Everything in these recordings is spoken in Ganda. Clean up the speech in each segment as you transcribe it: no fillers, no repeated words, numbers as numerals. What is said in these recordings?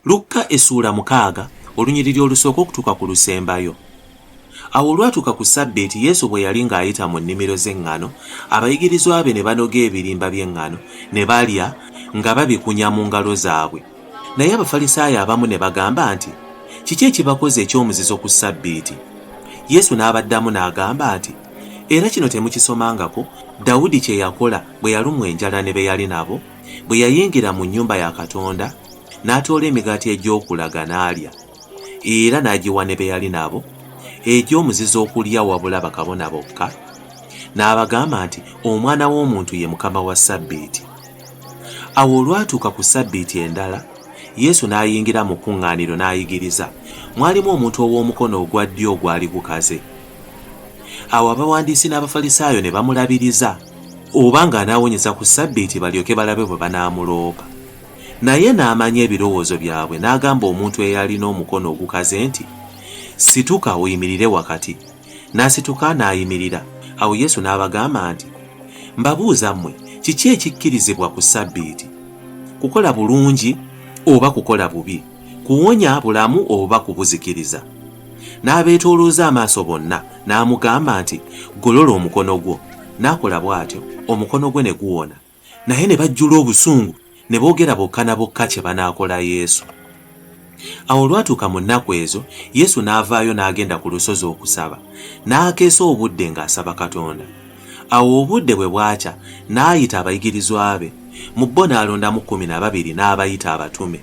Lukka essuula 6 olunyiriri olusooka okutuuka ku lusembayo. Awo olwatuuka ku Ssabbiiti Yesu bwe yali ng'ayita mu nnimiro z'eŋŋano, abayigirizwa be ne banoga ebirimba by'eŋŋano ne balya nga babikunya mu ngalo zaabwe. Naye Abafalisaayo abamu ne bagamba nti, kiki ekibakoze eky'omuzizo ku Ssabbiiti? Yesu n'abaddamu n'agamba nti, era kino temukisomangako Dawudi kye yakola bwe yalumwa enjala ne be yali nabo, bwe yayingira mu nnyumba ya Katonda n'atoola emigaati egy'okulaga n'alya, era n'agiwa ne be yali nabo, egy'omuzizo okulya wabula bakabona bokka. N'abagamba nti Omwana w'Omuntu ye Mukama wa Ssabbiiti. Awo olwatuuka ku Ssabbiiti endala, Yesu n'ayingira mu kkuŋŋaaniro n'ayigiriza. Mwalimu omuntu ow'omukono ogwa ddyo ogwali gukaze. Awo abawandiisi n'Abafalisaayo ne bamulabiriza oba ng'anaawonyeza ku Ssabbiiti balyoke balabe bwe banaamuloopa. Naye n'amanya ebirowoozo byabwe n'agamba omuntu eyalina omukono ogukaze nti, situka oyimirire wakati. N'asituka n'ayimirira. Awo Yesu n'abagamba nti, mbabuuza mmwe, kiki ekikkirizibwa ku Ssabbiiti? Kukola bulungi oba kukola bubi? Kuwonya bulamu oba kubuzikiriza? N'abeetoolooza amaaso bonna n'amugamba nti, golola omukono gwo. N'akola bw'atyo, omukono gwe ne guwona. Naye ne bajjula obusungu ne boogera bokka na bokka kye banaakola Yesu. Awo olwatuuka mu nnaku ezo, Yesu n'avaayo n'agenda ku lusozi okusaba, n'akeesa obudde ng'asaba Katonda. Awo obudde bwe bwakya n'ayita abayigirizwa be, mu bo n'alondamu 12 n'abayita abatume.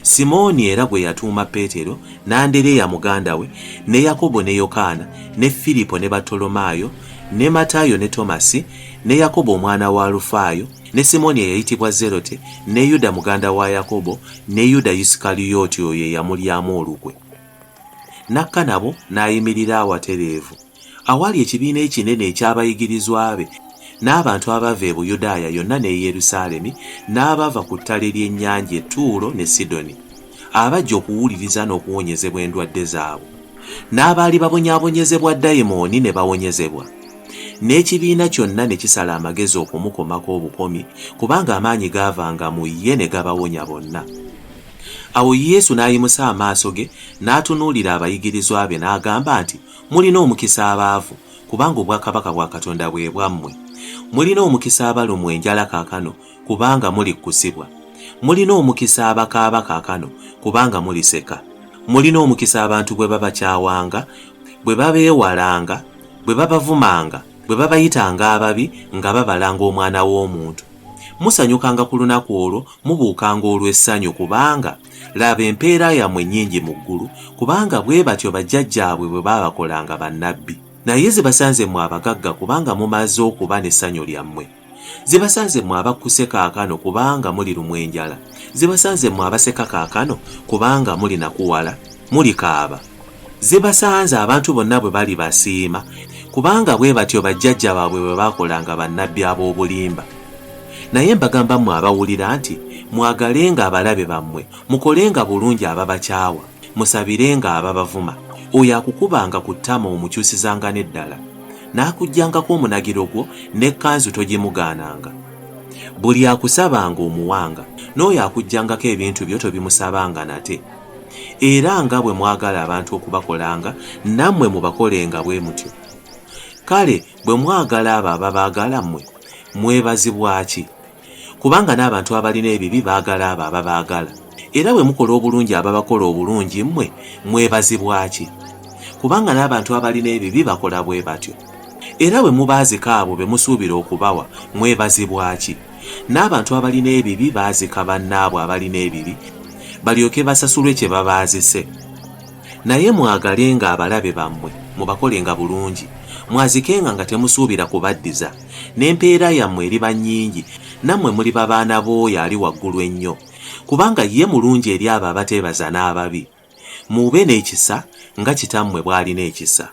Simooni era gwe yatuuma Peetero, n'Andereya muganda we, ne Yakobo ne Yokaana, ne Firipo ne Bartolomaayo, ne Matayo ne Tomasi, ne Yakobo omwana wa Alufaayo, ne Simooni eyayitibwa Zerote, ne Yuda muganda wa Yakobo, ne Yuda Isikaliyooti oyo eyamulyamu olukwe. N'akka nabo n'ayimirira awatereevu, awali ekibiina ekinene eky'abayigirizwa be, n'abantu abava e Buyudaaya yonna ne Yerusaalemi, n'abava ku ttale ly'ennyanja e Ttuulo ne Sidoni, abajja okuwuliriza n'okuwonyezebwa endwadde zaabwe. N'abaali babonyaabonyezebwa dayimooni ne bawonyezebwa. N'ekibiina kyonna ne kisala amagezi okumukomako obukomi, kubanga amaanyi gaavanga mu ye ne gabawonya bonna. Awo Yesu n'ayimusa amaaso ge n'atunuulira abayigirizwa be n'agamba nti, mulina omukisa abaavu, kubanga obwakabaka bwa Katonda bwe bwammwe. Mulina omukisa abalumwa enjala kaakano, kubanga mulikkusibwa. Mulina omukisa abakaaba kaakano, kubanga muliseka. Mulina omukisa abantu bwe babakyawanga, bwe babeewalanga, bwe babavumanga, bwe babayitanga ababi nga babalanga Omwana w'Omuntu. Musanyukanga ku lunaku olwo, mubuukanga olw'essanyu, kubanga laba empeera yammwe nnyingi mu ggulu, kubanga bwe batyo bajjajjaabwe bwe baabakolanga bannabbi. Naye zibasanze mmwe abagagga, kubanga mumaze okuba n'essanyu lyammwe. Zibasanze mmwe abakkuse kaakano, kubanga muli lumwa enjala. Zibasanze mmwe abaseka kaakano, kubanga muli nakuwala, mulikaaba. Zibasanze abantu bonna bwe bali basiima, kubanga bwe batyo bajjajja baabwe bwe baakolanga bannabbi ab'obulimba. Naye mbagamba mmwe abawulira nti, mwagalenga abalabe bammwe, mukolenga bulungi ababakyawa, musabirenga ababavuma. Oyo akukubanga ku ttama omukyusizanga n'eddala, n'akuggyangako omunagiro gwo n'ekkanzu togimugaananga. Buli akusabanga omuwanga, n'oyo akuggyangako ebintu byo tobimusabanga nate. Era nga bwe mwagala abantu okubakolanga, nammwe mubakolenga bwe mutyo. Kale bwe mwagala abo ababaagala mmwe, mwebazibwa ki? Kubanga n'abantu abalina ebibi baagala abo ababaagala. Era bwe mukola obulungi ababakola obulungi mmwe, mwebazibwa ki? Kubanga n'abantu abalina ebibi bakola bwe batyo. Era bwe mubaazika abo be musuubira okubawa, mwebazibwa ki? N'abantu abalina ebibi baazika bannaabwe abalina ebibi, balyoke basasulwe kye babaazise. Naye mwagalenga abalabe bammwe, mubakolenga bulungi, mwazikenga nga temusuubira kubaddiza, n'empeera yammwe eriba nnyingi, nammwe muli babaana b'oyo ali waggulu ennyo, kubanga ye mulungi eri abo abateebaza n'ababi. Mube n'ekisa nga kitammwe bw'alina ekisa.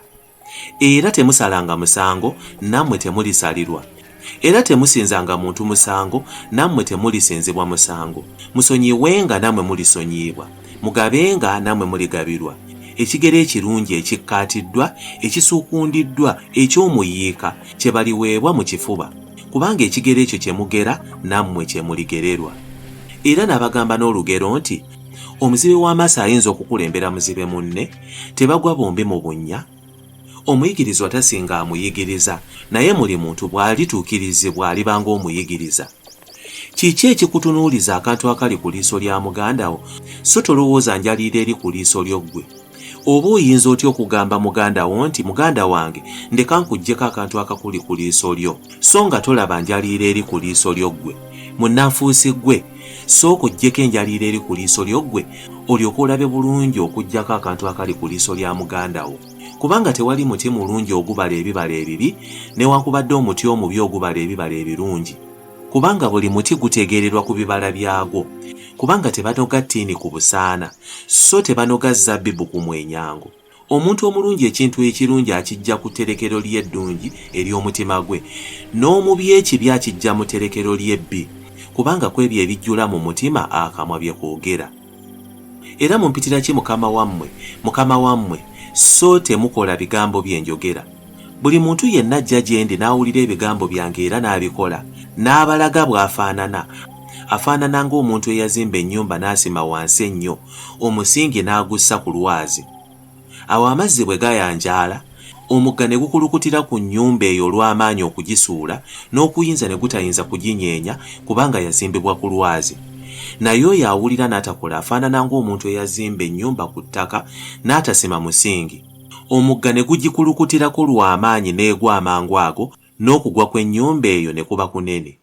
Era temusalanga musango, nammwe temulisalirwa. Era temusinzanga muntu musango, nammwe temulisinzibwa musango. Musonyiwenga, nammwe mulisonyiibwa. Mugabenga, nammwe muligabirwa. Ekigere ekirungi ekikkaatiddwa, ekisuukundiddwa, eky'omuyiika, kye baliweebwa mu kifuba, kubanga ekigere ekyo kye mugera, nammwe kye muligererwa. Era n'abagamba n'olugero nti, Omuzibe w'amaaso ayinza okukulembera muzibe munne, tebagwa bombi mu bunnya. Omuyigirizwa tasinga amuyigiriza, naye buli muntu bw'alituukirizibwa aliba ng'omuyigiriza. Kiki ekikutunuuliza akantu akali ku liiso lya muganda wo, so tolowooza njaliira eri ku liiso lyo ggwe? Oba oyinza otya okugamba muganda wo nti muganda wange ndeka nkuggyeko akantu akakuli ku liiso lyo, so nga tolaba njaliira eri ku liiso lyo ggwe? Munnanfuusi ggwe, sooka oggyeko enjaliira eri ku liiso lyo ggwe olyoke olabe bulungi okuggyako akantu akali ku liiso lya muganda wo. Kubanga tewali muti mulungi ogubala ebibala ebibi newankubadde omuti omubi ogubala ebibala ebirungi. Kubanga buli muti gutegeererwa ku bibala byagwo. Kubanga tebanoga ttiini ku busaana, so tebanoga zabbibu ku mwenyango. Omuntu omulungi ekintu ekirungi akijja ku tterekero ly'eddungi ery'omutima gwe, n'omubi ekibi akijja mu tterekero ly'ebbi, kubanga ku ebyo ebijjula mu mutima akamwa bye koogera. Era mumpitira ki mukama wammwe, so temukola bigambo bye njogera? Buli muntu yenna ajja gye ndi n'awulira ebigambo byange era n'abikola, n'abalaga bw'afaanana. Afaanana ng'omuntu eyazimba ennyumba n'asima wansi ennyo, omusingi n'agussa ku lwazi. Awo amazzi bwe gayanjaala, omugga ne gukulukutira ku nnyumba eyo olw'amaanyi okugisuula, n'okuyinza ne gutayinza kuginyeenya kubanga yazimbibwa ku lwazi. Naye oyo awulira n'atakola afaanana ng'omuntu eyazimba ennyumba ku ttaka n'atasima musingi. Omugga ne gugikulukutirako lw'amaanyi n'egwa amangu ago, n'okugwa kw'ennyumba eyo ne kuba kunene.